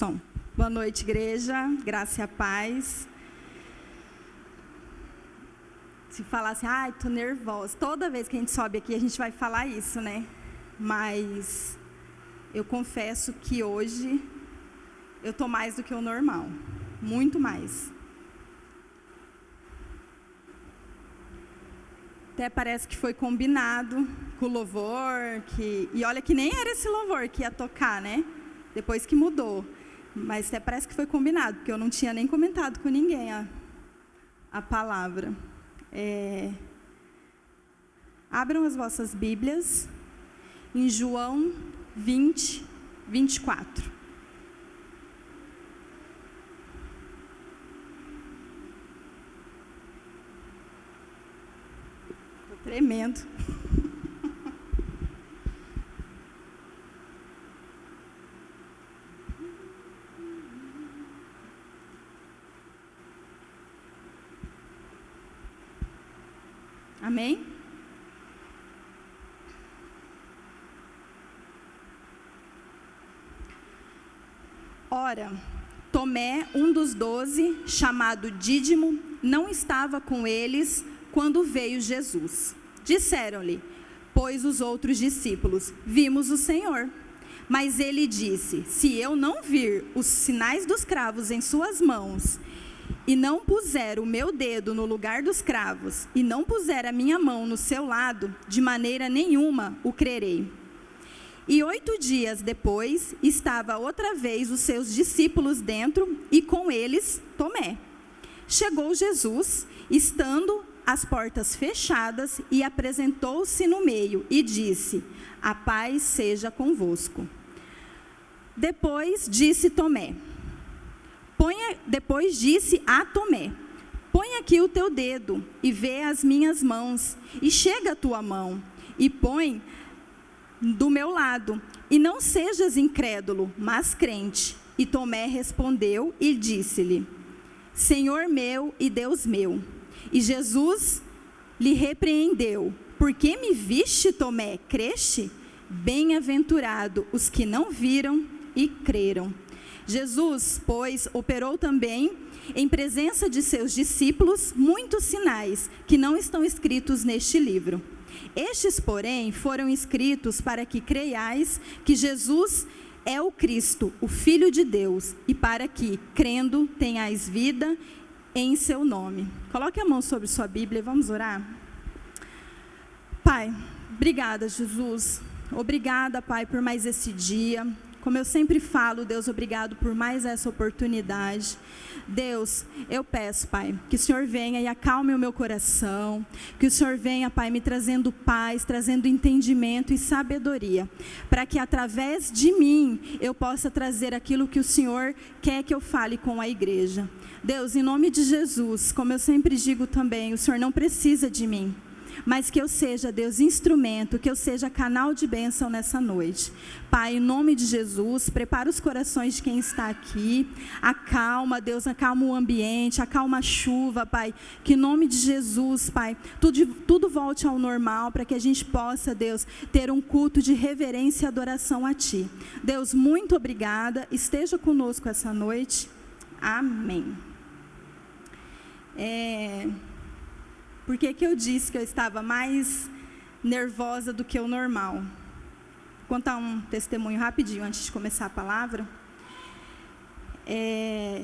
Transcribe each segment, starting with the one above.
Som. Boa noite, igreja. Graça e a paz. Se falar assim, ai, tô nervosa. Toda vez que a gente sobe aqui, a gente vai falar isso, né? Mas eu confesso que hoje eu tô mais do que o normal. Muito mais. Até parece que foi combinado com o louvor. E olha que nem era esse louvor que ia tocar, né? Depois que mudou. Mas até parece que foi combinado, porque eu não tinha nem comentado com ninguém a palavra. Abram as vossas Bíblias em João 20, 24. Estou tremendo. Amém? Ora, Tomé, um dos 12, chamado Dídimo, não estava com eles quando veio Jesus. Disseram-lhe, pois os outros discípulos, vimos o Senhor. Mas ele disse, se eu não vir os sinais dos cravos em suas mãos, e não puser o meu dedo no lugar dos cravos, e não puser a minha mão no seu lado, de maneira nenhuma o crerei. E 8 dias depois, estava outra vez os seus discípulos dentro, e com eles Tomé. Chegou Jesus, estando as portas fechadas, e apresentou-se no meio, e disse, a paz seja convosco. Depois disse a Tomé, põe aqui o teu dedo e vê as minhas mãos, e chega a tua mão, e põe do meu lado, e não sejas incrédulo, mas crente. E Tomé respondeu e disse-lhe, Senhor meu e Deus meu. E Jesus lhe repreendeu, por que me viste, Tomé, creste? Bem-aventurado os que não viram e creram. Jesus, pois, operou também, em presença de seus discípulos, muitos sinais que não estão escritos neste livro. Estes, porém, foram escritos para que creiais que Jesus é o Cristo, o Filho de Deus, e para que, crendo, tenhais vida em seu nome. Coloque a mão sobre sua Bíblia e vamos orar. Pai, obrigada, Jesus. Obrigada, Pai, por mais esse dia. Como eu sempre falo, Deus, obrigado por mais essa oportunidade. Deus, eu peço, Pai, que o Senhor venha e acalme o meu coração, que o Senhor venha, Pai, me trazendo paz, trazendo entendimento e sabedoria, para que através de mim eu possa trazer aquilo que o Senhor quer que eu fale com a igreja. Deus, em nome de Jesus, como eu sempre digo também, o Senhor não precisa de mim, mas que eu seja, Deus, instrumento, que eu seja canal de bênção nessa noite. Pai, em nome de Jesus, prepara os corações de quem está aqui, acalma, Deus, acalma o ambiente, acalma a chuva, Pai, que em nome de Jesus, Pai, tudo volte ao normal, para que a gente possa, Deus, ter um culto de reverência e adoração a Ti. Deus, muito obrigada, esteja conosco essa noite, amém. Por que eu disse que eu estava mais nervosa do que o normal? Vou contar um testemunho rapidinho antes de começar a palavra.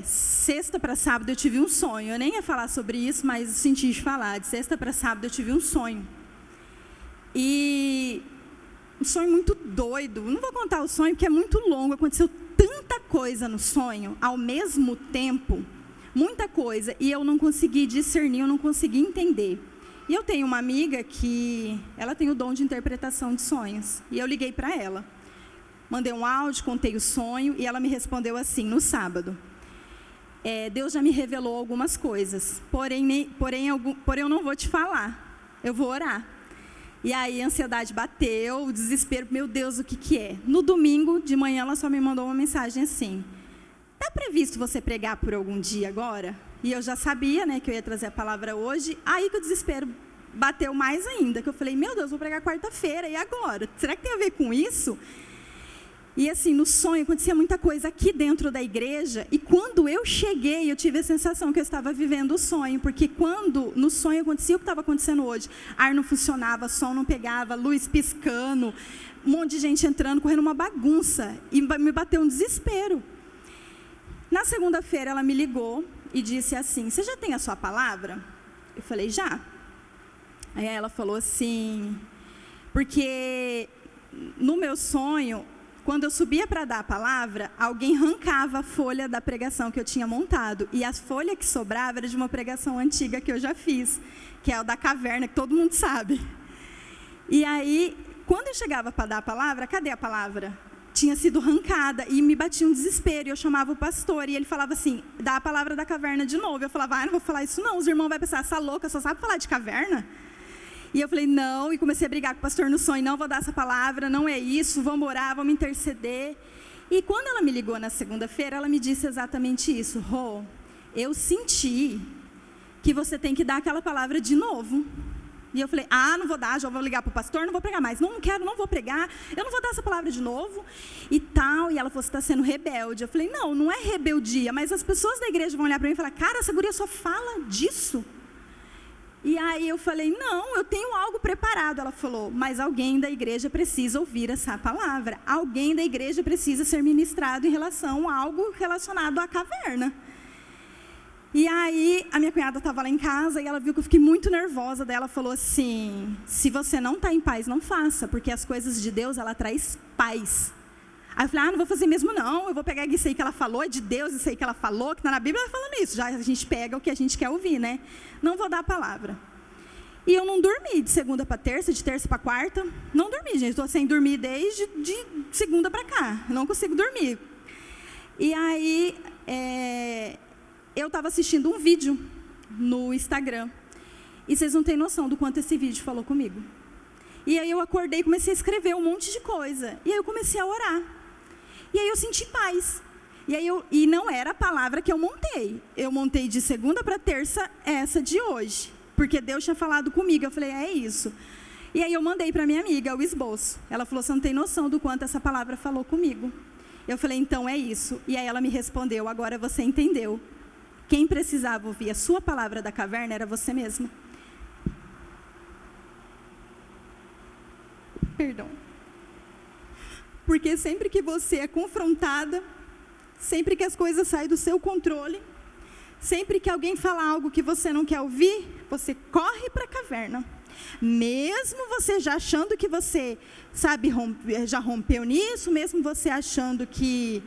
Sexta para sábado eu tive um sonho. Eu nem ia falar sobre isso, mas senti de falar. De sexta para sábado eu tive um sonho. E um sonho muito doido. Não vou contar o sonho porque é muito longo. Aconteceu tanta coisa no sonho ao mesmo tempo. Muita coisa, e eu não consegui discernir, eu não consegui entender. E eu tenho uma amiga que, ela tem o dom de interpretação de sonhos, e eu liguei para ela. Mandei um áudio, contei o sonho, e ela me respondeu assim, no sábado. Deus já me revelou algumas coisas, porém eu não vou te falar, eu vou orar. E aí a ansiedade bateu, o desespero, meu Deus, o que é? No domingo, de manhã, ela só me mandou uma mensagem assim, está previsto você pregar por algum dia agora? E eu já sabia, né, que eu ia trazer a palavra hoje. Aí que o desespero bateu mais ainda, que eu falei, meu Deus, vou pregar quarta-feira, e agora? Será que tem a ver com isso? E assim, no sonho acontecia muita coisa aqui dentro da igreja, e quando eu cheguei, eu tive a sensação que eu estava vivendo o sonho, porque quando no sonho acontecia o que estava acontecendo hoje, ar não funcionava, som não pegava, luz piscando, um monte de gente entrando, correndo uma bagunça, e me bateu um desespero. Na segunda-feira ela me ligou e disse assim: você já tem a sua palavra? Eu falei: já. Aí ela falou assim, porque no meu sonho, quando eu subia para dar a palavra, alguém arrancava a folha da pregação que eu tinha montado. E a folha que sobrava era de uma pregação antiga que eu já fiz, que é o da caverna, que todo mundo sabe. E aí, quando eu chegava para dar a palavra, cadê a palavra? Tinha sido arrancada e me batia um desespero. E eu chamava o pastor e ele falava assim: dá a palavra da caverna de novo. Eu falava: não vou falar isso não, os irmãos vão pensar, essa louca só sabe falar de caverna? E eu falei: não, e comecei a brigar com o pastor no sonho: não vou dar essa palavra, não é isso, vamos orar, vamos interceder. E quando ela me ligou na segunda-feira, ela me disse exatamente isso: Rô, eu senti que você tem que dar aquela palavra de novo. E eu falei: não vou dar, já vou ligar para o pastor, não vou pregar mais, não quero, não vou pregar, eu não vou dar essa palavra de novo, e tal. E ela falou: você está sendo rebelde. Eu falei: não, não é rebeldia, mas as pessoas da igreja vão olhar para mim e falar: cara, essa guria só fala disso. E aí eu falei: não, eu tenho algo preparado. Ela falou: mas alguém da igreja precisa ouvir essa palavra. Alguém da igreja precisa ser ministrado em relação a algo relacionado à caverna. E aí a minha cunhada estava lá em casa e ela viu que eu fiquei muito nervosa. Daí ela falou assim: se você não está em paz, não faça, porque as coisas de Deus, ela traz paz. Aí eu falei: não vou fazer mesmo não, eu vou pegar isso aí que ela falou, é de Deus isso aí que ela falou, que está na Bíblia, ela falando isso, já a gente pega o que a gente quer ouvir, né? Não vou dar a palavra. E eu não dormi de segunda para terça, de terça para quarta, não dormi, gente, estou sem dormir desde de segunda para cá, não consigo dormir. E aí, eu estava assistindo um vídeo no Instagram, e vocês não têm noção do quanto esse vídeo falou comigo. E aí eu acordei e comecei a escrever um monte de coisa, e aí eu comecei a orar. E aí eu senti paz. E não era a palavra que eu montei. Eu montei de segunda para terça essa de hoje. Porque Deus tinha falado comigo. Eu falei: é isso. E aí eu mandei para minha amiga o esboço. Ela falou: você não tem noção do quanto essa palavra falou comigo. Eu falei: então é isso. E aí ela me respondeu: agora você entendeu. Quem precisava ouvir a sua palavra da caverna era você mesma. Perdão. Porque sempre que você é confrontada, sempre que as coisas saem do seu controle, sempre que alguém fala algo que você não quer ouvir, você corre para a caverna. Mesmo você já achando que você, sabe, já rompeu nisso, mesmo você achando que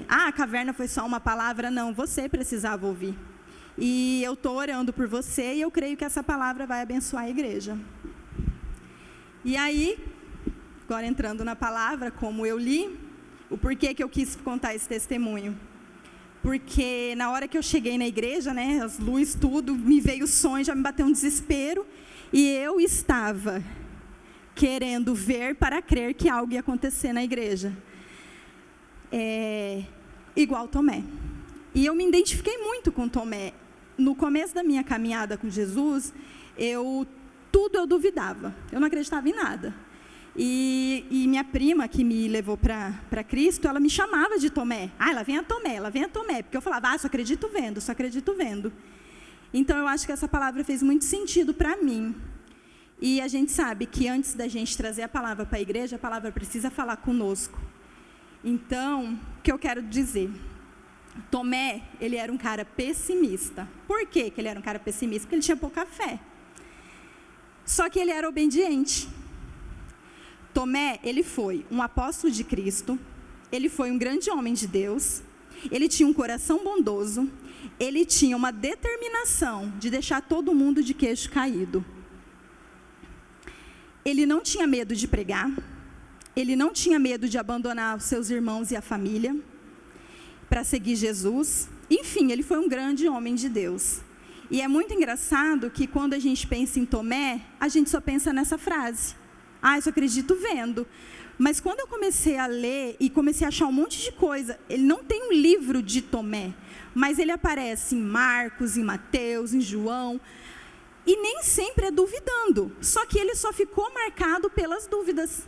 a caverna foi só uma palavra, não, você precisava ouvir. E eu estou orando por você e eu creio que essa palavra vai abençoar a igreja. E aí, agora entrando na palavra, como eu li, o porquê que eu quis contar esse testemunho. Porque na hora que eu cheguei na igreja, né, as luzes, tudo, me veio o sonho, já me bateu um desespero. E eu estava querendo ver para crer que algo ia acontecer na igreja. Igual Tomé. E eu me identifiquei muito com Tomé. No começo da minha caminhada com Jesus, tudo eu duvidava. Eu não acreditava em nada. E minha prima, que me levou para Cristo, ela me chamava de Tomé. Ela vem a Tomé, ela vem a Tomé. Porque eu falava: só acredito vendo, só acredito vendo. Então, eu acho que essa palavra fez muito sentido para mim. E a gente sabe que antes da gente trazer a palavra para a igreja, a palavra precisa falar conosco. Então, o que eu quero dizer? Tomé, ele era um cara pessimista. Por que ele era um cara pessimista? Porque ele tinha pouca fé. Só que ele era obediente. Tomé, ele foi um apóstolo de Cristo, ele foi um grande homem de Deus, ele tinha um coração bondoso, ele tinha uma determinação de deixar todo mundo de queixo caído. Ele não tinha medo de pregar, ele não tinha medo de abandonar os seus irmãos e a família para seguir Jesus. Enfim, ele foi um grande homem de Deus. E é muito engraçado que quando a gente pensa em Tomé, a gente só pensa nessa frase: eu só acredito vendo. Mas quando eu comecei a ler e comecei a achar um monte de coisa, ele não tem um livro de Tomé, mas ele aparece em Marcos, em Mateus, em João, e nem sempre é duvidando, só que ele só ficou marcado pelas dúvidas.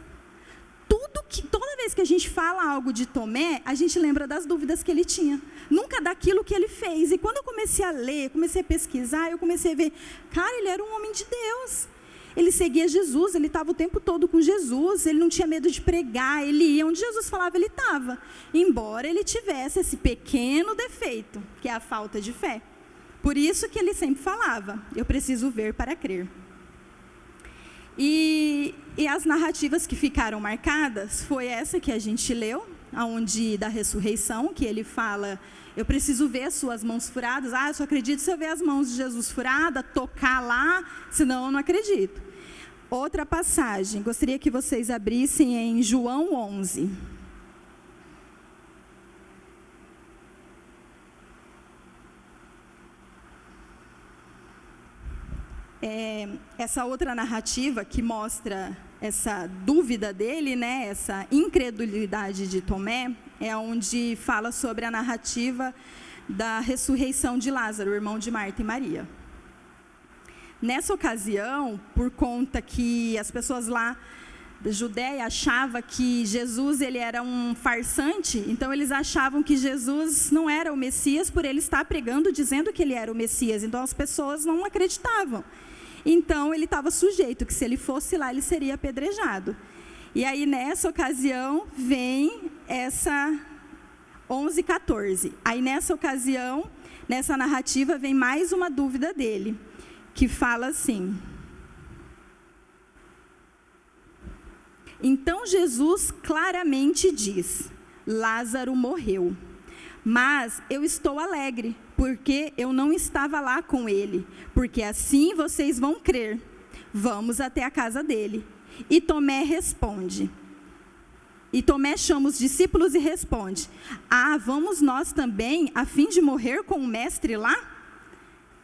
Toda vez que a gente fala algo de Tomé, a gente lembra das dúvidas que ele tinha. Nunca daquilo que ele fez. E quando eu comecei a ler, comecei a pesquisar, eu comecei a ver, cara, ele era um homem de Deus. Ele seguia Jesus, ele estava o tempo todo com Jesus, ele não tinha medo de pregar, ele ia onde Jesus falava, ele estava. Embora ele tivesse esse pequeno defeito, que é a falta de fé. Por isso que ele sempre falava, eu preciso ver para crer. E as narrativas que ficaram marcadas foi essa que a gente leu, onde da ressurreição, que ele fala, eu preciso ver as suas mãos furadas. Eu só acredito se eu ver as mãos de Jesus furadas, tocar lá, senão eu não acredito. Outra passagem, gostaria que vocês abrissem em João 11. Essa outra narrativa que mostra essa dúvida dele, né, essa incredulidade de Tomé, é onde fala sobre a narrativa da ressurreição de Lázaro, o irmão de Marta e Maria. Nessa ocasião, por conta que as pessoas lá da Judéia achavam que Jesus ele era um farsante, então eles achavam que Jesus não era o Messias por ele estar pregando, dizendo que ele era o Messias. Então as pessoas não acreditavam. Então ele estava sujeito, que se ele fosse lá, ele seria apedrejado. E aí nessa ocasião vem essa 11:14. Aí nessa ocasião, nessa narrativa, vem mais uma dúvida dele, que fala assim: então Jesus claramente diz, Lázaro morreu, mas eu estou alegre, porque eu não estava lá com ele, porque assim vocês vão crer. Vamos até a casa dele. E Tomé responde. E Tomé chama os discípulos e responde: vamos nós também, a fim de morrer com o mestre lá?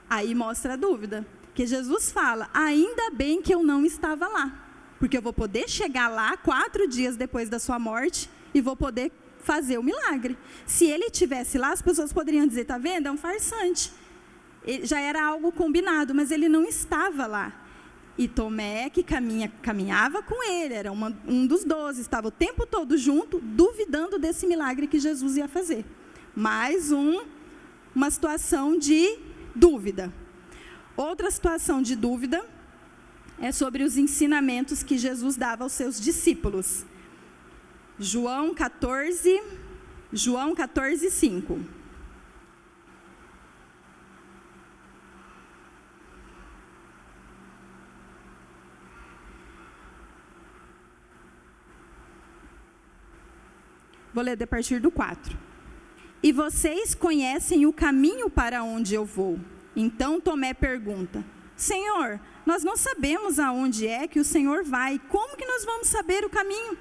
Aí mostra a dúvida, que Jesus fala, ainda bem que eu não estava lá, porque eu vou poder chegar lá 4 dias depois da sua morte e vou poder fazer o milagre. Se ele estivesse lá, as pessoas poderiam dizer, está vendo? É um farsante. Já era algo combinado, mas ele não estava lá. E Tomé, que caminhava com ele, era um dos 12, estava o tempo todo junto, duvidando desse milagre que Jesus ia fazer. Mais uma situação de dúvida. Outra situação de dúvida é sobre os ensinamentos que Jesus dava aos seus discípulos. João 14, 5. Vou ler a partir do 4. E vocês conhecem o caminho para onde eu vou. Então Tomé pergunta, Senhor, nós não sabemos aonde é que o Senhor vai. Como que nós vamos saber o caminho?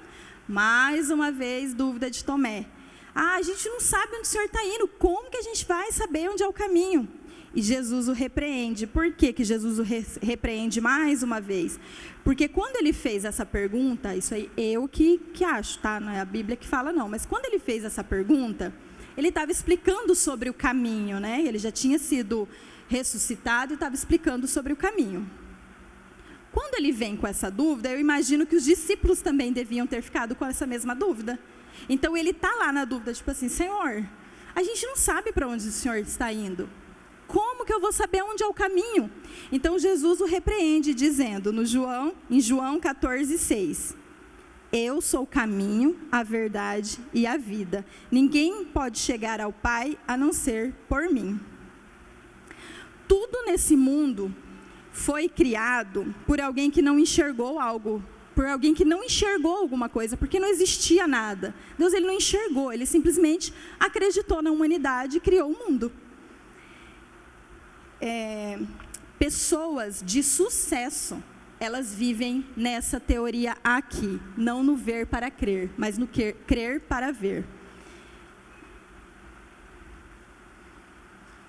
Mais uma vez, dúvida de Tomé. A gente não sabe onde o Senhor está indo. Como que a gente vai saber onde é o caminho? E Jesus o repreende. Por que Jesus o repreende mais uma vez? Porque quando ele fez essa pergunta, isso aí eu que acho, tá? Não é a Bíblia que fala não, mas quando ele fez essa pergunta, ele estava explicando sobre o caminho, né? Ele já tinha sido ressuscitado e estava explicando sobre o caminho. Quando ele vem com essa dúvida, eu imagino que os discípulos também deviam ter ficado com essa mesma dúvida. Então ele está lá na dúvida, tipo assim, Senhor, a gente não sabe para onde o Senhor está indo. Como que eu vou saber onde é o caminho? Então Jesus o repreende, dizendo em João 14, 6. Eu sou o caminho, a verdade e a vida. Ninguém pode chegar ao Pai a não ser por mim. Tudo nesse mundo foi criado por alguém que não enxergou algo, por alguém que não enxergou alguma coisa, porque não existia nada. Deus ele não enxergou, ele simplesmente acreditou na humanidade e criou o mundo. Pessoas de sucesso, elas vivem nessa teoria aqui, não no ver para crer, mas no crer para ver.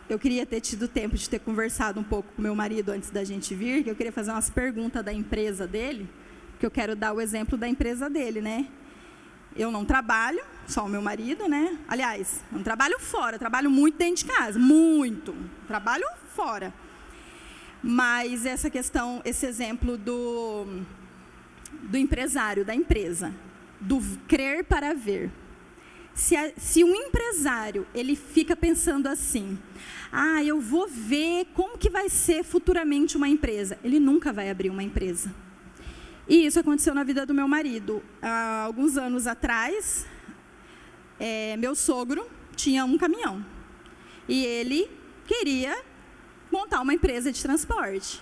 Eu queria ter tido tempo de ter conversado um pouco com meu marido antes da gente vir, que eu queria fazer umas perguntas da empresa dele, porque eu quero dar o exemplo da empresa dele, né? Eu não trabalho, só o meu marido, né? Aliás, eu não trabalho fora, trabalho muito dentro de casa, muito. Trabalho fora. Mas essa questão, esse exemplo do empresário, da empresa. do crer para ver. Se um empresário, ele fica pensando assim, eu vou ver como que vai ser futuramente uma empresa, ele nunca vai abrir uma empresa. E isso aconteceu na vida do meu marido. Há alguns anos atrás, meu sogro tinha um caminhão. E ele queria montar uma empresa de transporte.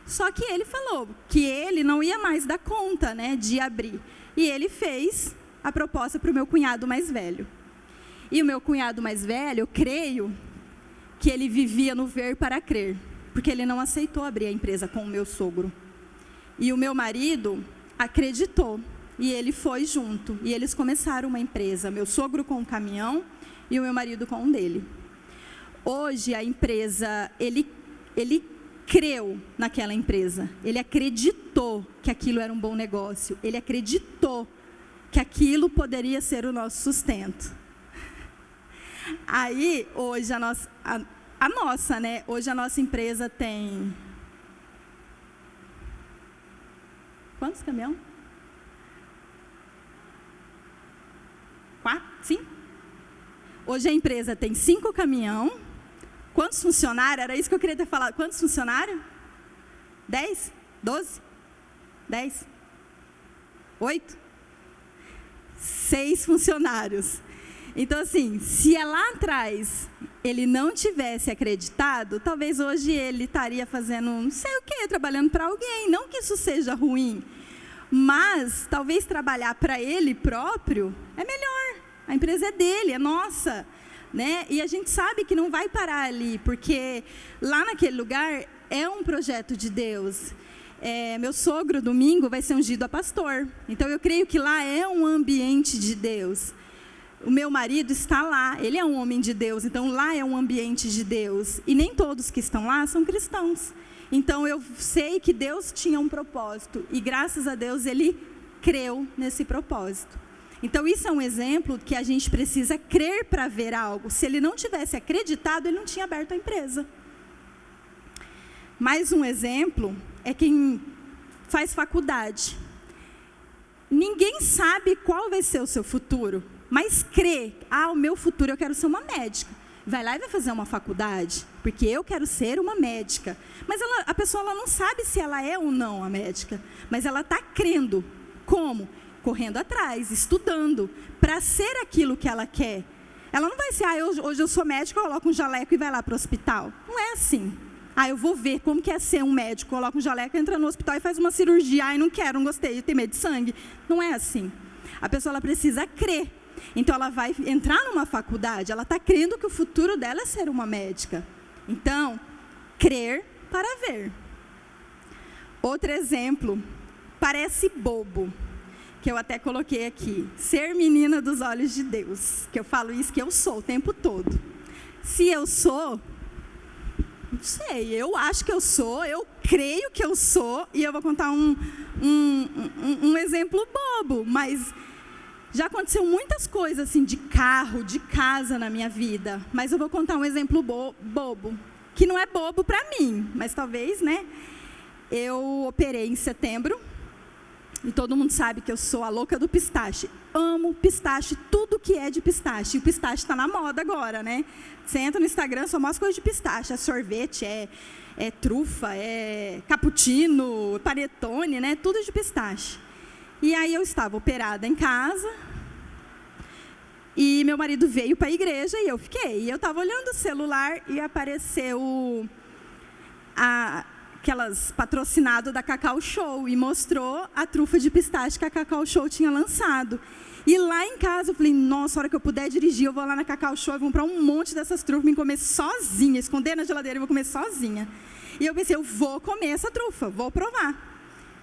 Só que ele falou que ele não ia mais dar conta, né, de abrir. E ele fez a proposta para o meu cunhado mais velho. E o meu cunhado mais velho, eu creio que ele vivia no ver para crer, porque ele não aceitou abrir a empresa com o meu sogro. E o meu marido acreditou, e ele foi junto. E eles começaram uma empresa, meu sogro com um caminhão e o meu marido com um dele. Hoje a empresa, ele creu naquela empresa, ele acreditou que aquilo era um bom negócio, ele acreditou que aquilo poderia ser o nosso sustento. Aí, hoje hoje a nossa empresa tem... Quantos caminhões? 4? 5? Hoje a empresa tem 5 caminhões. Quantos funcionários? Era isso que eu queria ter falado. Quantos funcionários? 10? 12? 10? 8? 6 funcionários. Então, assim, se lá atrás ele não tivesse acreditado, talvez hoje ele estaria fazendo não sei o quê, trabalhando para alguém. Não que isso seja ruim, mas talvez trabalhar para ele próprio é melhor. A empresa é dele, é nossa, né? E a gente sabe que não vai parar ali, porque lá naquele lugar é um projeto de Deus. Meu sogro, domingo, vai ser ungido a pastor. Então, eu creio que lá é um ambiente de Deus. O meu marido está lá, ele é um homem de Deus, então lá é um ambiente de Deus. E nem todos que estão lá são cristãos. Então, eu sei que Deus tinha um propósito, e graças a Deus ele creu nesse propósito. Então, isso é um exemplo que a gente precisa crer para ver algo. Se ele não tivesse acreditado, ele não tinha aberto a empresa. Mais um exemplo é quem faz faculdade. Ninguém sabe qual vai ser o seu futuro, mas crê, o meu futuro eu quero ser uma médica. Vai lá e vai fazer uma faculdade, porque eu quero ser uma médica. Mas a pessoa não sabe se ela é ou não a médica, mas ela está crendo. Como? Correndo atrás, estudando, para ser aquilo que ela quer. Ela não vai ser, hoje eu sou médica, eu coloco um jaleco e vai lá para o hospital. Não é assim. Eu vou ver como que é ser um médico, coloca um jaleco, entra no hospital e faz uma cirurgia. Não quero, não gostei, tenho medo de sangue. Não é assim. A pessoa ela precisa crer. Então, ela vai entrar numa faculdade, ela está crendo que o futuro dela é ser uma médica. Então, crer para ver. Outro exemplo, parece bobo, que eu até coloquei aqui. Ser menina dos olhos de Deus. Que eu falo isso, que eu sou o tempo todo. Se eu sou, não sei, eu acho que eu sou, eu creio que eu sou, e eu vou contar um exemplo bobo, mas... Já aconteceu muitas coisas assim, de carro, de casa na minha vida. Mas eu vou contar um exemplo bobo, que não é bobo para mim, mas talvez, né? Eu operei em setembro, e todo mundo sabe que eu sou a louca do pistache. Amo pistache, tudo que é de pistache. E o pistache está na moda agora, né? Você entra no Instagram, só mostra coisa de pistache. É sorvete, é trufa, é cappuccino, panetone, né? Tudo de pistache. E aí eu estava operada em casa, e meu marido veio para a igreja e eu fiquei. E eu estava olhando o celular e apareceu aquelas patrocinadas da Cacau Show, e mostrou a trufa de pistache que a Cacau Show tinha lançado. E lá em casa eu falei, nossa, a hora que eu puder dirigir, eu vou lá na Cacau Show e vou comprar um monte dessas trufas e comer sozinha, esconder na geladeira e vou comer sozinha. E eu pensei, eu vou comer essa trufa, vou provar.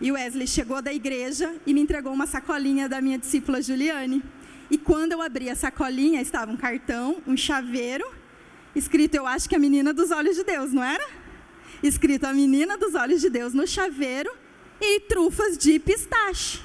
E o Wesley chegou da igreja e me entregou uma sacolinha da minha discípula Juliane. E quando eu abri a sacolinha, estava um cartão, um chaveiro, escrito, eu acho que a menina dos olhos de Deus, não era? Escrito, a menina dos olhos de Deus no chaveiro, e trufas de pistache.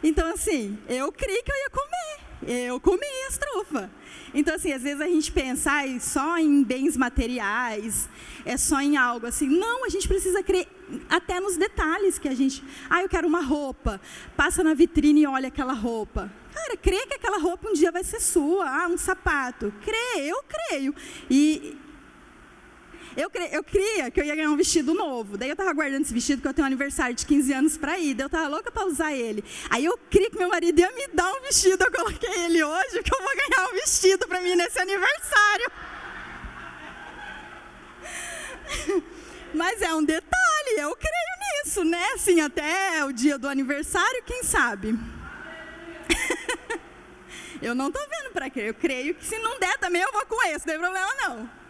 Então, assim, eu criei que eu ia comer. Eu comi as trufas. Então, assim, às vezes a gente pensa só em bens materiais, é só em algo assim. Não, a gente precisa crer até nos detalhes que a gente... eu quero uma roupa. Passa na vitrine e olha aquela roupa. Cara, crê que aquela roupa um dia vai ser sua. Um sapato. Eu creio. E... Eu queria que eu ia ganhar um vestido novo. Daí eu estava guardando esse vestido, porque eu tenho um aniversário de 15 anos para ir. Daí eu estava louca para usar ele. Aí eu queria que meu marido ia me dar um vestido. Eu coloquei ele hoje, porque eu vou ganhar um vestido para mim nesse aniversário. Mas é um detalhe, eu creio nisso, né? Assim, até o dia do aniversário, quem sabe? Eu não estou vendo para crer. Eu creio que se não der também eu vou com esse, não tem problema não.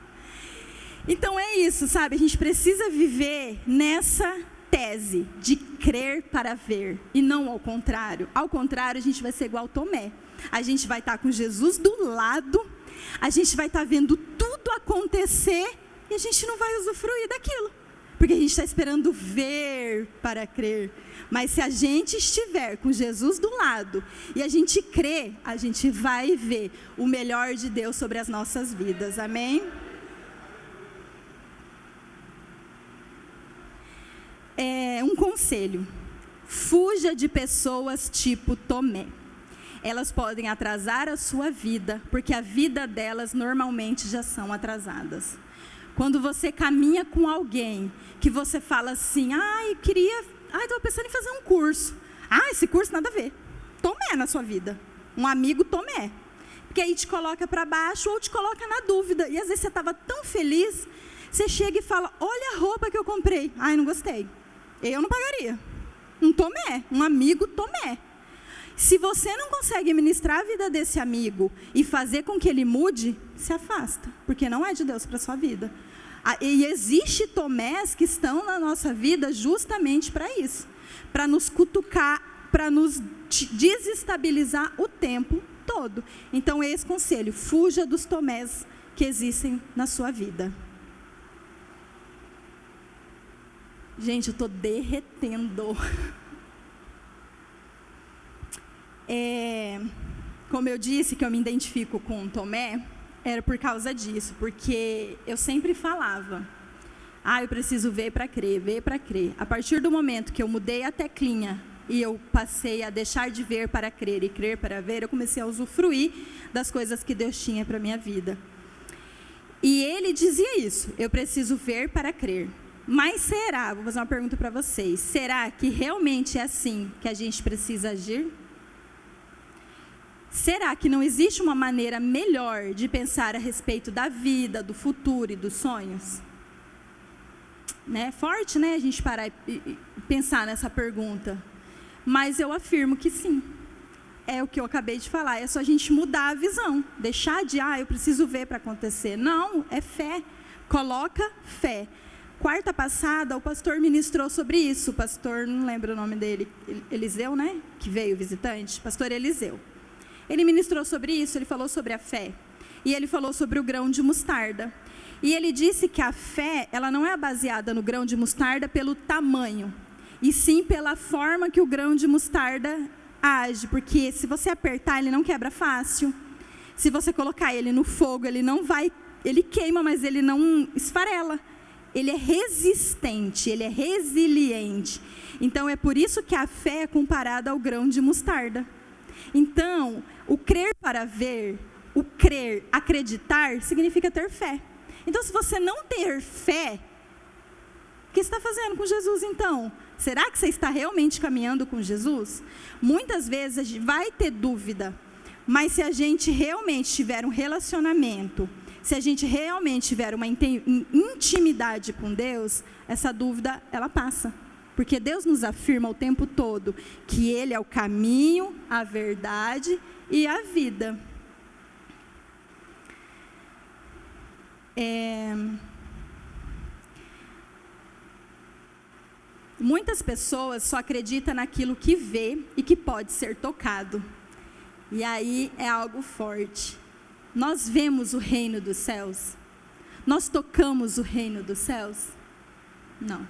Então é isso, sabe? A gente precisa viver nessa tese de crer para ver e não ao contrário. Ao contrário, a gente vai ser igual Tomé. A gente vai estar com Jesus do lado, a gente vai estar vendo tudo acontecer e a gente não vai usufruir daquilo. Porque a gente está esperando ver para crer. Mas se a gente estiver com Jesus do lado e a gente crer, a gente vai ver o melhor de Deus sobre as nossas vidas. Amém? Um conselho: fuja de pessoas tipo Tomé. Elas podem atrasar a sua vida, porque a vida delas normalmente já são atrasadas. Quando você caminha com alguém que você fala assim, estava pensando em fazer um curso. Esse curso nada a ver. Tomé na sua vida. Um amigo Tomé. Porque aí te coloca para baixo ou te coloca na dúvida. E às vezes você estava tão feliz, você chega e fala, olha a roupa que eu comprei. Não gostei. Eu não pagaria. Um Tomé, um amigo Tomé. Se você não consegue ministrar a vida desse amigo e fazer com que ele mude, se afasta, porque não é de Deus para a sua vida. E existe Tomés que estão na nossa vida justamente para isso, para nos cutucar, para nos desestabilizar o tempo todo. Então, esse conselho: fuja dos Tomés que existem na sua vida. Gente, eu estou derretendo. Como eu disse que eu me identifico com Tomé, era por causa disso, porque eu sempre falava, eu preciso ver para crer, ver para crer. A partir do momento que eu mudei a teclinha e eu passei a deixar de ver para crer e crer para ver, eu comecei a usufruir das coisas que Deus tinha para a minha vida. E ele dizia isso: eu preciso ver para crer. Mas será, vou fazer uma pergunta para vocês, será que realmente é assim que a gente precisa agir? Será que não existe uma maneira melhor de pensar a respeito da vida, do futuro e dos sonhos? Forte, né, a gente parar e pensar nessa pergunta. Mas eu afirmo que sim. É o que eu acabei de falar, é só a gente mudar a visão. Deixar de, eu preciso ver para acontecer. Não, é fé. Coloca fé. Quarta passada, o pastor ministrou sobre isso. O pastor, não lembro o nome dele, Eliseu, né? Que veio visitante. Pastor Eliseu. Ele ministrou sobre isso, ele falou sobre a fé. E ele falou sobre o grão de mostarda. E ele disse que a fé, ela não é baseada no grão de mostarda pelo tamanho, e sim pela forma que o grão de mostarda age. Porque se você apertar, ele não quebra fácil. Se você colocar ele no fogo, ele queima, mas ele não esfarela. Ele é resistente, ele é resiliente. Então, é por isso que a fé é comparada ao grão de mostarda. Então, o crer para ver, o crer, acreditar, significa ter fé. Então, se você não ter fé, o que você está fazendo com Jesus, então? Será que você está realmente caminhando com Jesus? Muitas vezes a gente vai ter dúvida, mas se a gente realmente tiver um relacionamento, se a gente realmente tiver uma intimidade com Deus, essa dúvida, ela passa. Porque Deus nos afirma o tempo todo que Ele é o caminho, a verdade e a vida. Muitas pessoas só acreditam naquilo que vê e que pode ser tocado. E aí é algo forte. Nós vemos o reino dos céus? Nós tocamos o reino dos céus? Não.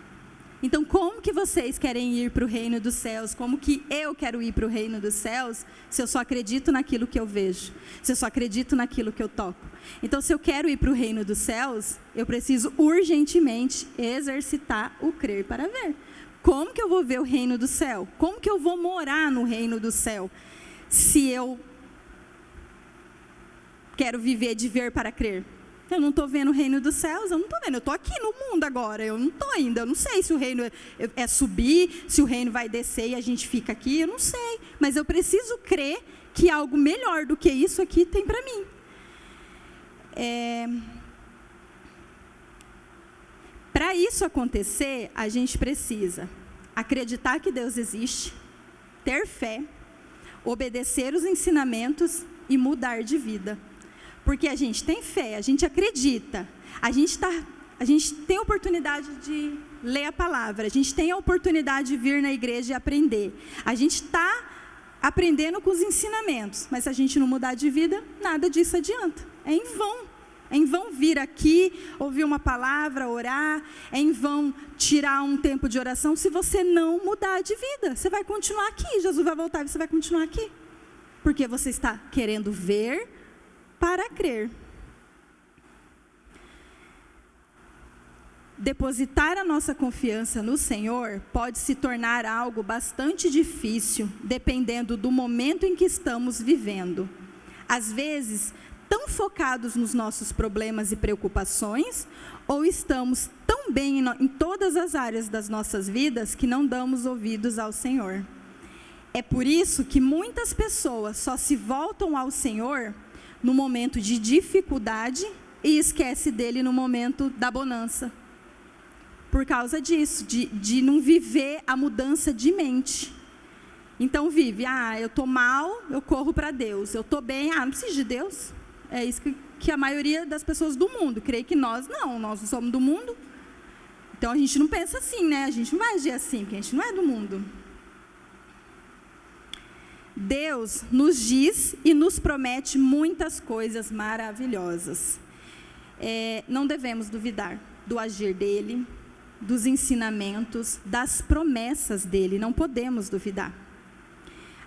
Então, como que vocês querem ir para o reino dos céus? Como que eu quero ir para o reino dos céus se eu só acredito naquilo que eu vejo? Se eu só acredito naquilo que eu toco? Então, se eu quero ir para o reino dos céus, eu preciso urgentemente exercitar o crer para ver. Como que eu vou ver o reino do céu? Como que eu vou morar no reino do céu? Se eu quero viver de ver para crer. Eu não estou vendo o reino dos céus, eu não estou vendo. Eu estou aqui no mundo agora, eu não estou ainda. Eu não sei se o reino é subir, se o reino vai descer e a gente fica aqui, eu não sei. Mas eu preciso crer que algo melhor do que isso aqui tem para mim. Para isso acontecer, a gente precisa acreditar que Deus existe, ter fé, obedecer os ensinamentos e mudar de vida. Porque a gente tem fé, a gente acredita, a gente tem a oportunidade de ler a palavra, a gente tem a oportunidade de vir na igreja e aprender. A gente está aprendendo com os ensinamentos, mas se a gente não mudar de vida, nada disso adianta. É em vão. É em vão vir aqui, ouvir uma palavra, orar, é em vão tirar um tempo de oração se você não mudar de vida. Você vai continuar aqui, Jesus vai voltar e você vai continuar aqui. Porque você está querendo ver para crer. Depositar a nossa confiança no Senhor pode se tornar algo bastante difícil, dependendo do momento em que estamos vivendo. Às vezes, tão focados nos nossos problemas e preocupações, ou estamos tão bem em todas as áreas das nossas vidas que não damos ouvidos ao Senhor. É por isso que muitas pessoas só se voltam ao Senhor no momento de dificuldade e esquece dele no momento da bonança. Por causa disso, de não viver a mudança de mente. Então vive, eu estou mal, eu corro para Deus. Eu estou bem, não preciso de Deus. É isso que a maioria das pessoas do mundo, creio que nós não somos do mundo. Então a gente não pensa assim, né? A gente não vai agir assim, porque a gente não é do mundo. Deus nos diz e nos promete muitas coisas maravilhosas. Não devemos duvidar do agir dele, dos ensinamentos, das promessas dele. Não podemos duvidar.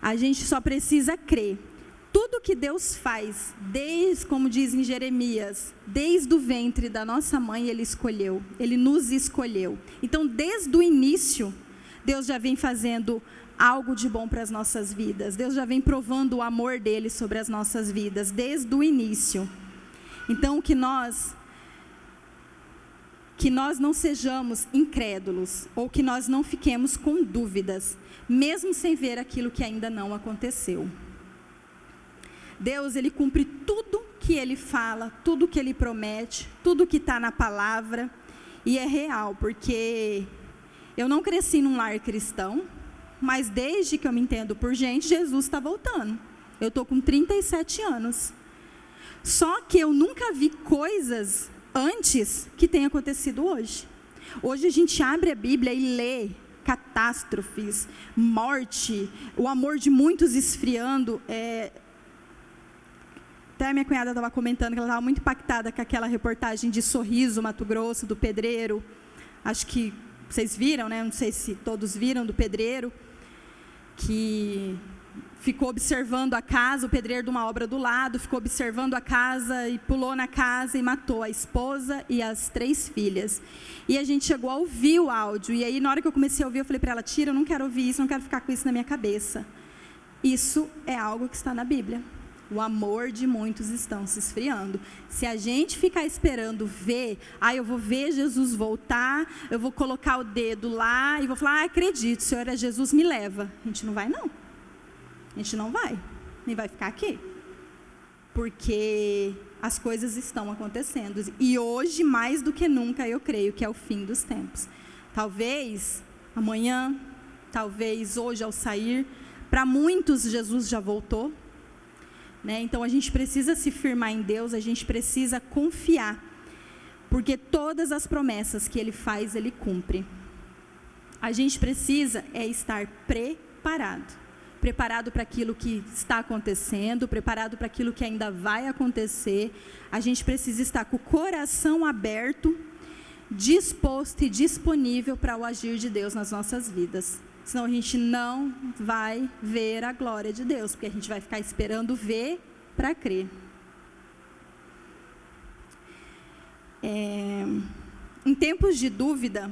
A gente só precisa crer. Tudo que Deus faz, como diz em Jeremias, desde o ventre da nossa mãe, Ele escolheu. Ele nos escolheu. Então, desde o início, Deus já vem fazendo algo de bom para as nossas vidas. Deus já vem provando o amor dele sobre as nossas vidas, desde o início. Então, que nós não sejamos incrédulos, ou que nós não fiquemos com dúvidas, mesmo sem ver aquilo que ainda não aconteceu. Deus, Ele cumpre tudo que Ele fala, tudo que Ele promete, tudo que está na palavra, e é real, porque eu não cresci num lar cristão, mas desde que eu me entendo por gente, Jesus está voltando. Eu estou com 37 anos. Só que eu nunca vi coisas antes que tenha acontecido hoje. Hoje a gente abre a Bíblia e lê catástrofes, morte, o amor de muitos esfriando. Até a minha cunhada estava comentando que ela estava muito impactada com aquela reportagem de Sorriso, Mato Grosso, do pedreiro. Acho que vocês viram, né? Não sei se todos viram, do pedreiro, que ficou observando a casa, o pedreiro de uma obra do lado, ficou observando a casa e pulou na casa e matou a esposa e as 3 filhas. E a gente chegou a ouvir o áudio, e aí na hora que eu comecei a ouvir, eu falei para ela, Tira, eu não quero ouvir isso, não quero ficar com isso na minha cabeça. Isso é algo que está na Bíblia. O amor de muitos estão se esfriando. Se a gente ficar esperando ver, eu vou ver Jesus voltar, eu vou colocar o dedo lá e vou falar, acredito, Senhor é Jesus, me leva. A gente não vai, não. A gente não vai. Nem vai ficar aqui. Porque as coisas estão acontecendo. E hoje, mais do que nunca, eu creio que é o fim dos tempos. Talvez amanhã, talvez hoje ao sair, para muitos Jesus já voltou. Então a gente precisa se firmar em Deus, a gente precisa confiar, porque todas as promessas que Ele faz, Ele cumpre. A gente precisa estar preparado para aquilo que está acontecendo, preparado para aquilo que ainda vai acontecer. A gente precisa estar com o coração aberto disposto e disponível para o agir de Deus nas nossas vidas. Senão a gente não vai ver a glória de Deus, porque a gente vai ficar esperando ver para crer. Em tempos de dúvida,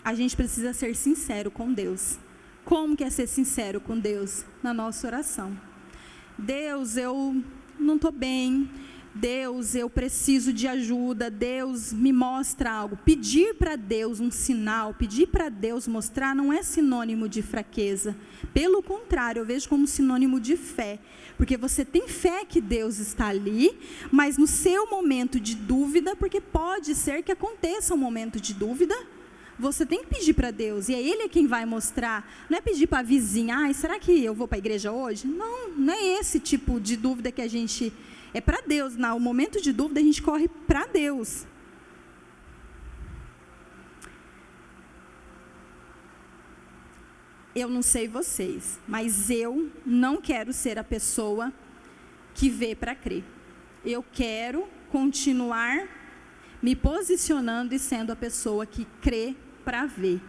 a gente precisa ser sincero com Deus. Como que é ser sincero com Deus? Na nossa oração. Deus, eu não estou bem. Deus, eu preciso de ajuda. Deus, me mostra algo. Pedir para Deus um sinal, pedir para Deus mostrar, não é sinônimo de fraqueza. Pelo contrário, eu vejo como sinônimo de fé. Porque você tem fé que Deus está ali, mas no seu momento de dúvida, porque pode ser que aconteça um momento de dúvida, você tem que pedir para Deus, e é Ele quem vai mostrar. Não é pedir para a vizinha, será que eu vou para a igreja hoje? Não, não é esse tipo de dúvida que a gente... É para Deus, no momento de dúvida a gente corre para Deus. Eu não sei vocês, mas eu não quero ser a pessoa que vê para crer. Eu quero continuar me posicionando e sendo a pessoa que crê para ver.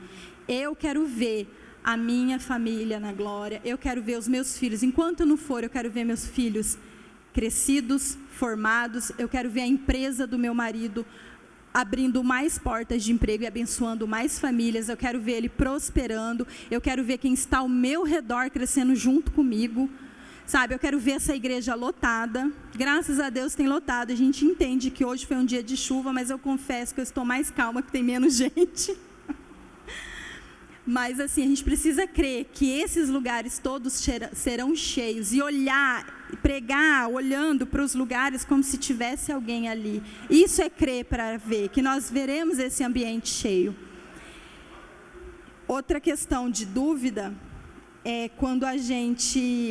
Eu quero ver a minha família na glória, eu quero ver os meus filhos. Enquanto eu não for, eu quero ver meus filhos crescidos, formados. Eu quero ver a empresa do meu marido abrindo mais portas de emprego e abençoando mais famílias. Eu quero ver ele prosperando. Eu quero ver quem está ao meu redor crescendo junto comigo. Sabe, eu quero ver essa igreja lotada. Graças a Deus tem lotado. A gente entende que hoje foi um dia de chuva, mas eu confesso que eu estou mais calma, que tem menos gente. Mas assim, a gente precisa crer que esses lugares todos serão cheios. E olhar, pregar, olhando para os lugares como se tivesse alguém ali. Isso é crer para ver, que nós veremos esse ambiente cheio. Outra questão de dúvida é quando a gente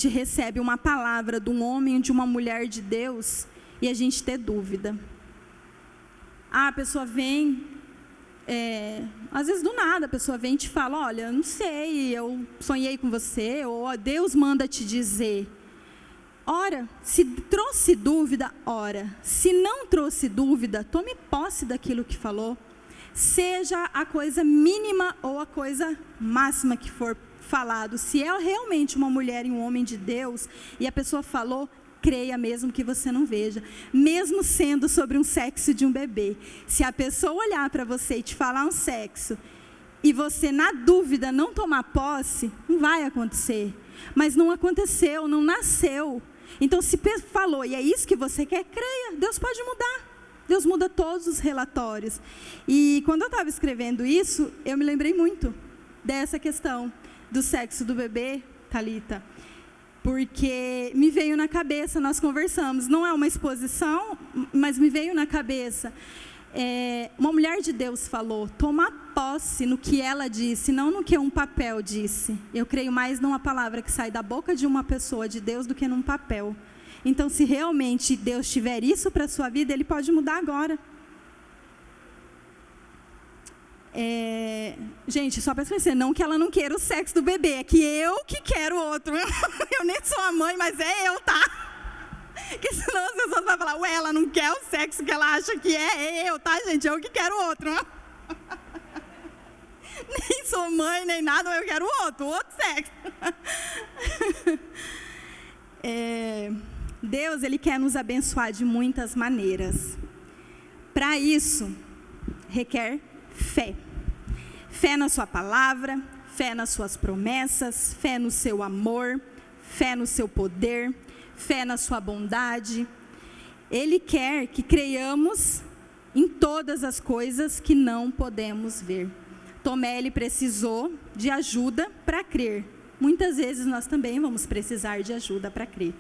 recebe uma palavra de um homem ou de uma mulher de Deus e a gente ter dúvida. A pessoa vem... às vezes do nada a pessoa vem e te fala, olha, não sei, eu sonhei com você, ou Deus manda te dizer. Ora, se trouxe dúvida, ora. Se não trouxe dúvida, tome posse daquilo que falou. Seja a coisa mínima ou a coisa máxima que for falado. Se é realmente uma mulher e um homem de Deus, e a pessoa falou, creia mesmo que você não veja, mesmo sendo sobre um sexo de um bebê. Se a pessoa olhar para você e te falar um sexo, e você na dúvida não tomar posse, não vai acontecer. Mas não aconteceu, não nasceu. Então se falou, e é isso que você quer, creia, Deus pode mudar. Deus muda todos os relatórios. E quando eu estava escrevendo isso, eu me lembrei muito dessa questão do sexo do bebê, Thalita. Porque me veio na cabeça, nós conversamos, não é uma exposição, mas me veio na cabeça. Uma mulher de Deus falou, tomar posse no que ela disse, não no que um papel disse. Eu creio mais numa palavra que sai da boca de uma pessoa de Deus do que num papel. Então, se realmente Deus tiver isso para a sua vida, Ele pode mudar agora. Gente, só para esclarecer, não que ela não queira o sexo do bebê, é que eu que quero outro. Eu nem sou a mãe, mas é eu, tá? Porque senão as pessoas vão falar, ué, ela não quer o sexo que ela acha que é eu, tá, gente? Eu que quero outro. Nem sou mãe, nem nada, mas eu quero outro sexo. Deus, Ele quer nos abençoar de muitas maneiras. Para isso, requer fé. Fé na sua palavra, fé nas suas promessas, fé no seu amor, fé no seu poder, fé na sua bondade. Ele quer que creiamos em todas as coisas que não podemos ver. Tomé, ele precisou de ajuda para crer. Muitas vezes nós também vamos precisar de ajuda para crer.